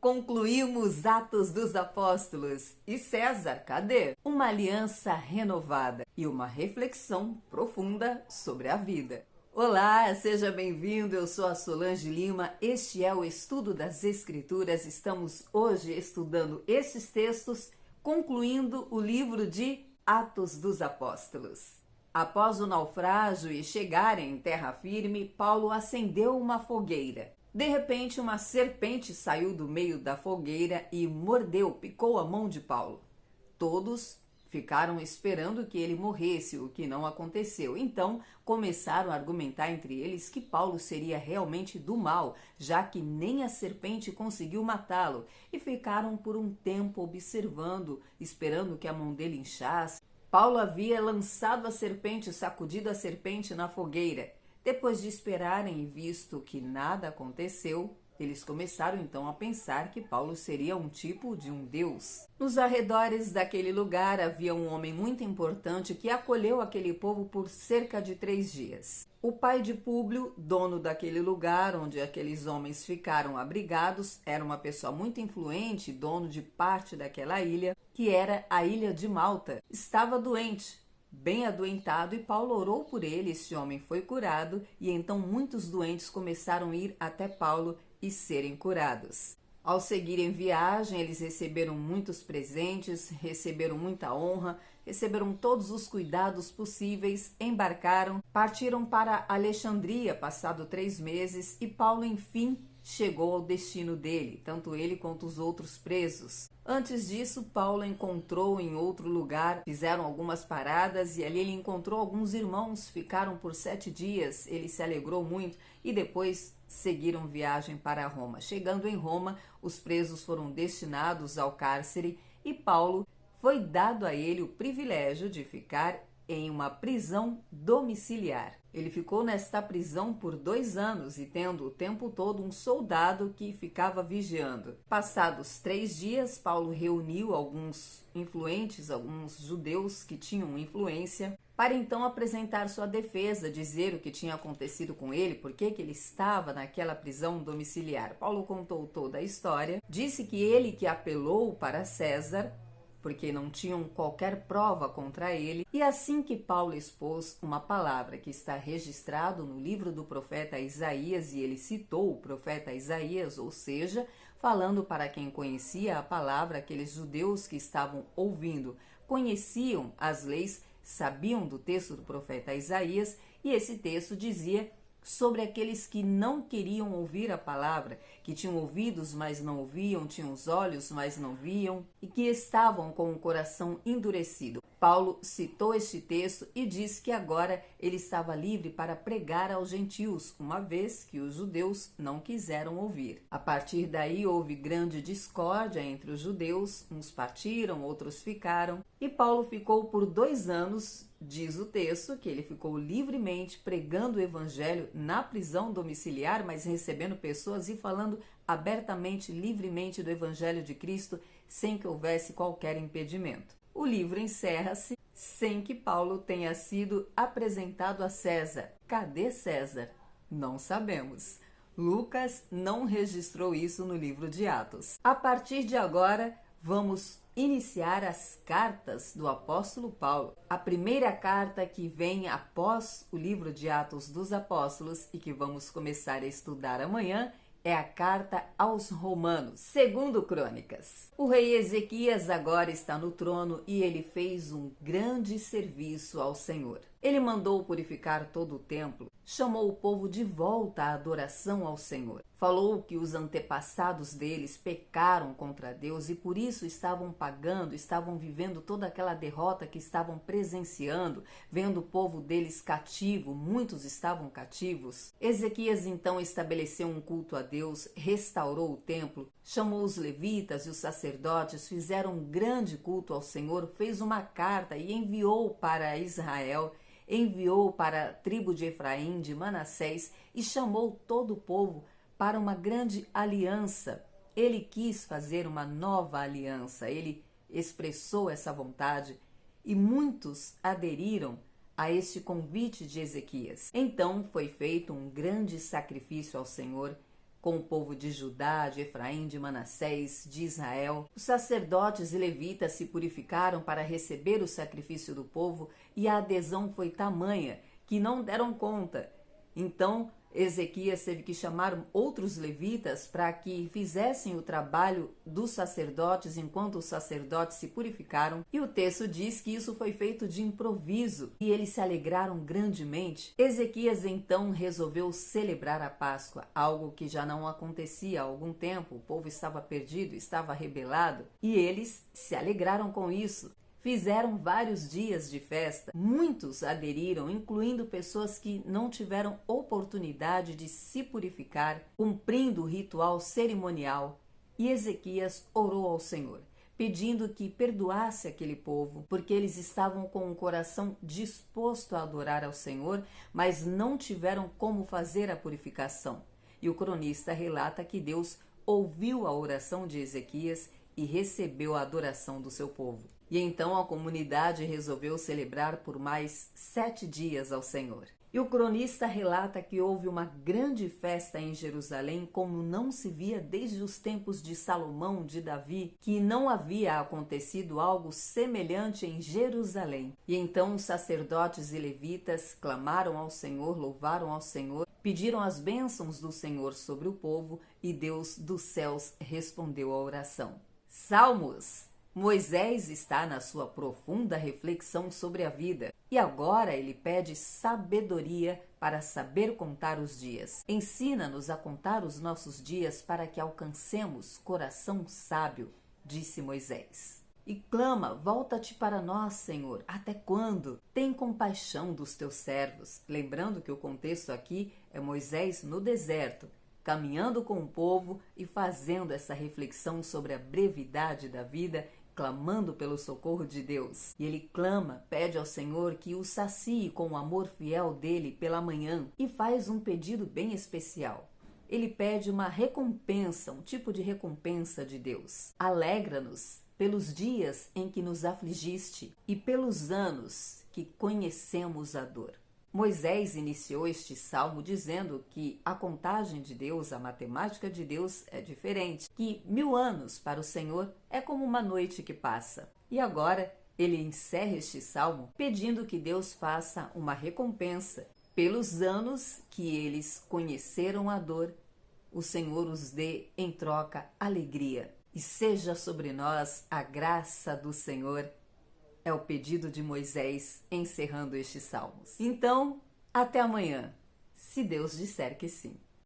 Concluímos Atos dos Apóstolos. E César, cadê? Uma aliança renovada e uma reflexão profunda sobre a vida. Olá, seja bem-vindo, eu sou a Solange Lima, este é o Estudo das Escrituras. Estamos hoje estudando esses textos, concluindo o livro de Atos dos Apóstolos. Após o naufrágio e chegarem em terra firme, Paulo acendeu uma fogueira. De repente, uma serpente saiu do meio da fogueira e picou a mão de Paulo. Todos ficaram esperando que ele morresse, o que não aconteceu. Então, começaram a argumentar entre eles que Paulo seria realmente do mal, já que nem a serpente conseguiu matá-lo, e ficaram por um tempo observando, esperando que a mão dele inchasse. Paulo havia lançado a serpente, sacudido a serpente na fogueira. Depois de esperarem e visto que nada aconteceu, eles começaram então a pensar que Paulo seria um tipo de um deus. Nos arredores daquele lugar havia um homem muito importante que acolheu aquele povo por cerca de 3 dias. O pai de Públio, dono daquele lugar onde aqueles homens ficaram abrigados, era uma pessoa muito influente, dono de parte daquela ilha, que era a ilha de Malta. Estava doente, bem adoentado, e Paulo orou por ele. Este homem foi curado, e então muitos doentes começaram a ir até Paulo e serem curados. Ao seguirem viagem, eles receberam muitos presentes, receberam muita honra, receberam todos os cuidados possíveis, embarcaram, partiram para Alexandria, passado 3 meses, e Paulo, enfim, chegou ao destino dele, tanto ele quanto os outros presos. Antes disso, Paulo encontrou em outro lugar, fizeram algumas paradas e ali ele encontrou alguns irmãos, ficaram por 7 dias, ele se alegrou muito e depois seguiram viagem para Roma. Chegando em Roma, os presos foram destinados ao cárcere e Paulo foi dado a ele o privilégio de ficar em uma prisão domiciliar. Ele ficou nesta prisão por 2 anos e tendo o tempo todo um soldado que ficava vigiando. Passados 3 dias, Paulo reuniu alguns influentes, alguns judeus que tinham influência, para então apresentar sua defesa, dizer o que tinha acontecido com ele, por que ele estava naquela prisão domiciliar. Paulo contou toda a história, disse que ele que apelou para César, porque não tinham qualquer prova contra ele, e assim que Paulo expôs uma palavra que está registrado no livro do profeta Isaías, e ele citou o profeta Isaías, ou seja, falando para quem conhecia a palavra, aqueles judeus que estavam ouvindo, conheciam as leis, sabiam do texto do profeta Isaías, e esse texto dizia sobre aqueles que não queriam ouvir a palavra, que tinham ouvidos, mas não ouviam, tinham os olhos, mas não viam, e que estavam com o coração endurecido. Paulo citou este texto e disse que agora ele estava livre para pregar aos gentios, uma vez que os judeus não quiseram ouvir. A partir daí houve grande discórdia entre os judeus, uns partiram, outros ficaram, e Paulo ficou por 2 anos, diz o texto, que ele ficou livremente pregando o evangelho na prisão domiciliar, mas recebendo pessoas e falando abertamente, livremente do evangelho de Cristo, sem que houvesse qualquer impedimento. O livro encerra-se sem que Paulo tenha sido apresentado a César. Cadê César? Não sabemos. Lucas não registrou isso no livro de Atos. A partir de agora, vamos iniciar as cartas do apóstolo Paulo. A primeira carta que vem após o livro de Atos dos Apóstolos e que vamos começar a estudar amanhã é a carta aos Romanos. Segundo Crônicas. O rei Ezequias agora está no trono e ele fez um grande serviço ao Senhor. Ele mandou purificar todo o templo, chamou o povo de volta à adoração ao Senhor. Falou que os antepassados deles pecaram contra Deus e por isso estavam pagando, estavam vivendo toda aquela derrota que estavam presenciando, vendo o povo deles cativo, muitos estavam cativos. Ezequias então estabeleceu um culto a Deus, restaurou o templo, chamou os levitas e os sacerdotes, fizeram um grande culto ao Senhor, fez uma carta e enviou para Israel, enviou para a tribo de Efraim, de Manassés e chamou todo o povo para uma grande aliança. Ele quis fazer uma nova aliança, ele expressou essa vontade e muitos aderiram a este convite de Ezequias. Então foi feito um grande sacrifício ao Senhor, com o povo de Judá, de Efraim, de Manassés, de Israel. Os sacerdotes e levitas se purificaram para receber o sacrifício do povo e a adesão foi tamanha que não deram conta. Então, Ezequias teve que chamar outros levitas para que fizessem o trabalho dos sacerdotes enquanto os sacerdotes se purificaram. E o texto diz que isso foi feito de improviso e eles se alegraram grandemente. Ezequias então resolveu celebrar a Páscoa, algo que já não acontecia há algum tempo. O povo estava perdido, estava rebelado e eles se alegraram com isso. Fizeram vários dias de festa, muitos aderiram, incluindo pessoas que não tiveram oportunidade de se purificar, cumprindo o ritual cerimonial. E Ezequias orou ao Senhor, pedindo que perdoasse aquele povo, porque eles estavam com o coração disposto a adorar ao Senhor, mas não tiveram como fazer a purificação. E o cronista relata que Deus ouviu a oração de Ezequias e recebeu a adoração do seu povo. E então a comunidade resolveu celebrar por mais 7 dias ao Senhor. E o cronista relata que houve uma grande festa em Jerusalém, como não se via desde os tempos de Salomão, de Davi, que não havia acontecido algo semelhante em Jerusalém. E então os sacerdotes e levitas clamaram ao Senhor, louvaram ao Senhor, pediram as bênçãos do Senhor sobre o povo e Deus dos céus respondeu à oração. Salmos. Moisés está na sua profunda reflexão sobre a vida e agora ele pede sabedoria para saber contar os dias. Ensina-nos a contar os nossos dias para que alcancemos coração sábio, disse Moisés. E clama, volta-te para nós, Senhor. Até quando? Tem compaixão dos teus servos. Lembrando que o contexto aqui é Moisés no deserto, caminhando com o povo e fazendo essa reflexão sobre a brevidade da vida, clamando pelo socorro de Deus. E ele clama, pede ao Senhor que o sacie com o amor fiel dele pela manhã e faz um pedido bem especial. Ele pede uma recompensa, um tipo de recompensa de Deus. Alegra-nos pelos dias em que nos afligiste e pelos anos que conhecemos a dor. Moisés iniciou este salmo dizendo que a contagem de Deus, a matemática de Deus é diferente, que 1000 anos para o Senhor é como uma noite que passa. E agora ele encerra este salmo pedindo que Deus faça uma recompensa pelos anos que eles conheceram a dor, o Senhor os dê em troca alegria. E seja sobre nós a graça do Senhor. É o pedido de Moisés encerrando estes salmos. Então, até amanhã, se Deus disser que sim.